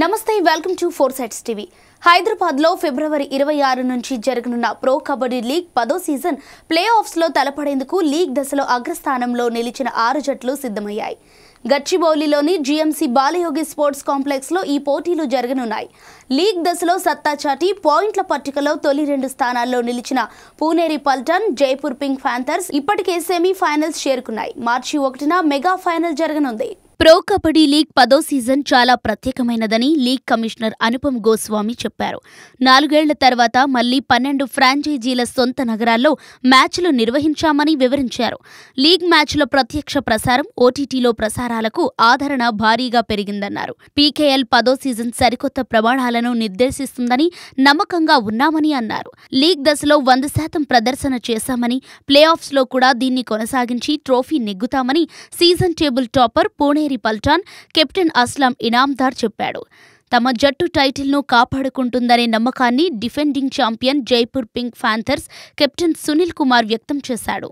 నమస్తే welcome to four sides TV. Hyderabad లో ఫిబ్రవరి 26 నుంచి జరగనున్న ప్రో కబడ్డీ లీగ్ 10వ సీజన్ ప్లే ఆఫ్స్ లో తలపడేందుకు లీగ్ దశలో అగ్రస్థానంలో నిలిచిన 6 జట్లు సిద్ధమయ్యాయి. గచ్చిబౌలిలోని జీఎంసీ బాలయోగి స్పోర్ట్స్ కాంప్లెక్స్ లో ఈ పోటీలు జరగనున్నాయి. లీగ్ దశలో సత్తా చాటి పాయింట్ల పట్టికలో తొలి 2 స్థానాల్లో నిలిచిన పూనేరి పల్టన్, జైపూర్ పింక్ ప్యాంథర్స్ ఇప్పటికే సెమీఫైనల్స్ చేరుకున్నాయి. మార్చి 1న మెగా ఫైనల్ జరగనుంది. ప్రో కబడ్డీ లీగ్ 10వ సీజన్ చాలా ప్రత్యేకమైనదని లీగ్ కమిషనర్ అనుపమ్ గోస్వామి చెప్పారు. 4 ఏళ్ల తర్వాత మళ్లీ 12 ఫ్రాంచైజీల సొంత నగరాల్లో మ్యాచ్లు నిర్వహించామని వివరించారు. లీగ్ మ్యాచ్ల ప్రత్యక్ష ప్రసారం, ఓటీటీలో ప్రసారాలకు ఆదరణ భారీగా పెరిగిందన్నారు. పీకేఎల్ 10వ సీజన్ సరికొత్త ప్రమాణాలను నిర్దేశిస్తుందని నమ్మకంగా ఉన్నామని అన్నారు. లీగ్ దశలో 100% ప్రదర్శన చేశామని, ప్లే ఆఫ్స్లో కూడా దీన్ని కొనసాగించి ట్రోఫీ నెగ్గుతామని season table topper Puneri Paltan captain Aslam Inamdar చెప్పాడు. తమ జట్టు టైటిల్ను కాపాడుకుంటుందనే నమ్మకాన్ని defending champion Jaipur Pink Panthers captain Sunil Kumar వ్యక్తం చేశాడు.